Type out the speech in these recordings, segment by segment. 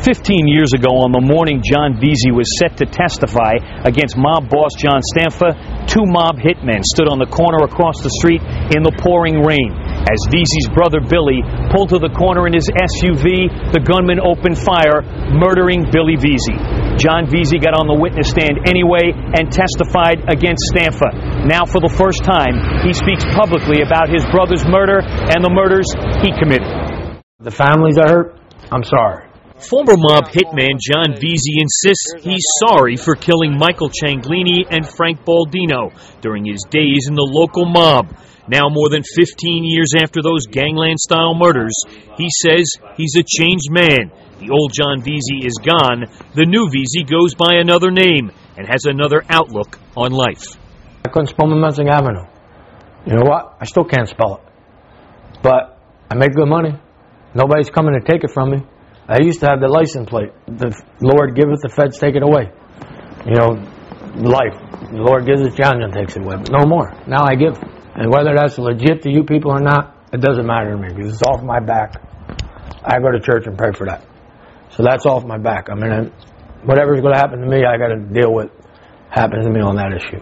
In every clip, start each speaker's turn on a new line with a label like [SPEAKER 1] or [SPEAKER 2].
[SPEAKER 1] 15 years ago on the morning John Veasey was set to testify against mob boss John Stanfa, two mob hitmen stood on the corner across the street in the pouring rain. As Veasey's brother Billy pulled to the corner in his SUV, the gunman opened fire, murdering Billy Veasey. John Veasey got on the witness stand anyway and testified against Stanfa. Now, for the first time, he speaks publicly about his brother's murder and the murders he committed.
[SPEAKER 2] The families are hurt. I'm sorry.
[SPEAKER 1] Former mob hitman John Veasey insists he's sorry for killing Michael Cianglini and Frank Baldino during his days in the local mob. Now, more than 15 years after those gangland-style murders, he says he's a changed man. The old John Veasey is gone. The new Veasey goes by another name and has another outlook on life.
[SPEAKER 2] I couldn't spell Messing Avenue. You know what? I still can't spell it. But I make good money. Nobody's coming to take it from me. I used to have the license plate. The Lord giveth, the feds take it away. You know, life. The Lord gives it, John takes it away. But no more. Now I give. And whether that's legit to you people or not, it doesn't matter to me because it's off my back. I go to church and pray for that. So that's off my back. I mean, whatever's going to happen to me, I got to deal with happens to me on that issue.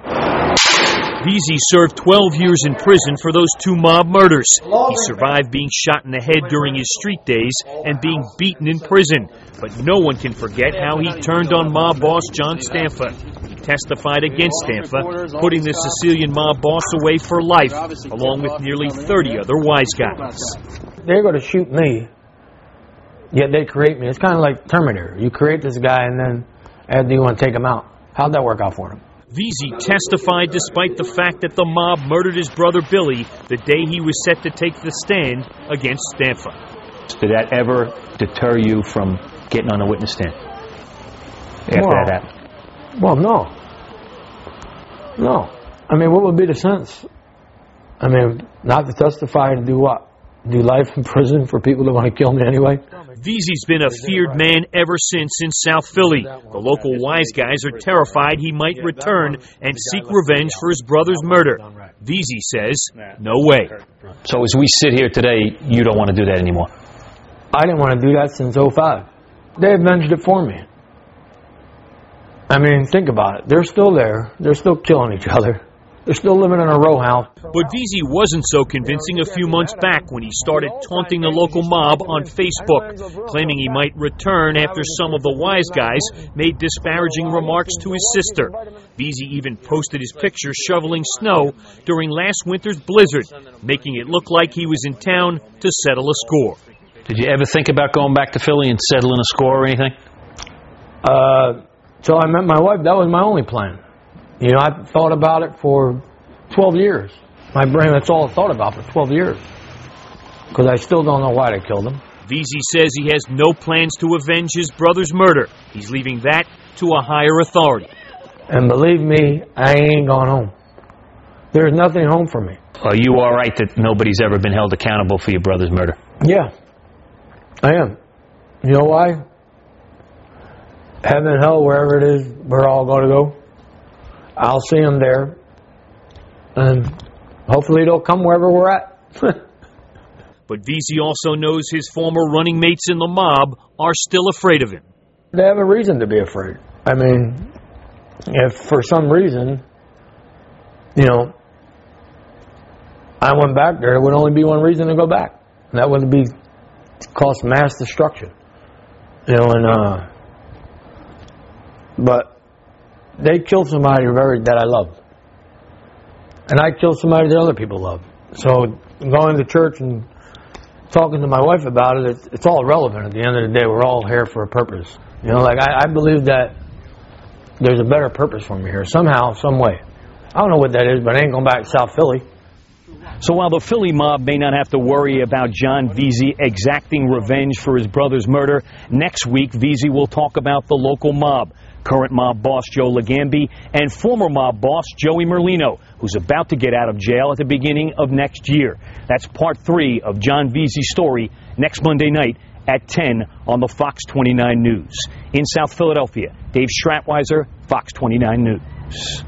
[SPEAKER 1] Veasey served 12 years in prison for those two mob murders. He survived being shot in the head during his street days and being beaten in prison. But no one can forget how he turned on mob boss John Stanfa. He testified against Stanfa, putting the Sicilian mob boss away for life, along with nearly 30 other wise guys.
[SPEAKER 2] They're going to shoot me, yet they create me. It's kind of like Terminator. You create this guy, and then after you want to take him out. How'd that work out for him?
[SPEAKER 1] Veasey testified despite the fact that the mob murdered his brother Billy the day he was set to take the stand against Stanfa.
[SPEAKER 3] Did that ever deter you from getting on a witness stand after that happened?
[SPEAKER 2] Well, no. No. I mean, what would be the sense? I mean, not to testify and do what? Do life in prison for people that want to kill me anyway?
[SPEAKER 1] Veasey's been a feared man ever since in South Philly. The local wise guys are terrified he might return and seek revenge for his brother's murder. Veasey says, no way.
[SPEAKER 3] So as we sit here today, you don't want to do that anymore?
[SPEAKER 2] I didn't want to do that since 2005. They avenged it for me. I mean, think about it. They're still there. They're still killing each other. They're still living in a row house.
[SPEAKER 1] But Veasey wasn't so convincing a few months back when he started taunting the local mob on Facebook, claiming he might return after some of the wise guys made disparaging remarks to his sister. Veasey even posted his picture shoveling snow during last winter's blizzard, making it look like he was in town to settle a score.
[SPEAKER 3] Did you ever think about going back to Philly and settling a score or anything?
[SPEAKER 2] Till I met my wife, that was my only plan. You know, I thought about it for 12 years. My brain, that's all I thought about for 12 years. Because I still don't know why they killed him.
[SPEAKER 1] Veasey says he has no plans to avenge his brother's murder. He's leaving that to a higher authority.
[SPEAKER 2] And believe me, I ain't gone home. There's nothing home for me.
[SPEAKER 3] Are you all right that nobody's ever been held accountable for your brother's murder?
[SPEAKER 2] Yeah, I am. You know why? Heaven, hell, wherever it is, we're all going to go. I'll see them there, and hopefully they'll come wherever we're at.
[SPEAKER 1] But Veasey also knows his former running mates in the mob are still afraid of him.
[SPEAKER 2] They have a reason to be afraid. I mean, if for some reason, you know, I went back there, there would only be one reason to go back, and that would be to cause mass destruction. You know, and but they killed somebody that I loved. And I killed somebody that other people love. So going to church and talking to my wife about it, it's all relevant at the end of the day. We're all here for a purpose. You know, like I believe that there's a better purpose for me here, somehow, some way. I don't know what that is, but I ain't going back to South Philly.
[SPEAKER 1] So while the Philly mob may not have to worry about John Veasey exacting revenge for his brother's murder, next week Veasey will talk about the local mob, current mob boss Joe Legambi, and former mob boss Joey Merlino, who's about to get out of jail at the beginning of next year. That's part 3 of John Veasey's story next Monday night at 10 on the Fox 29 News. In South Philadelphia, Dave Stratweiser, Fox 29 News.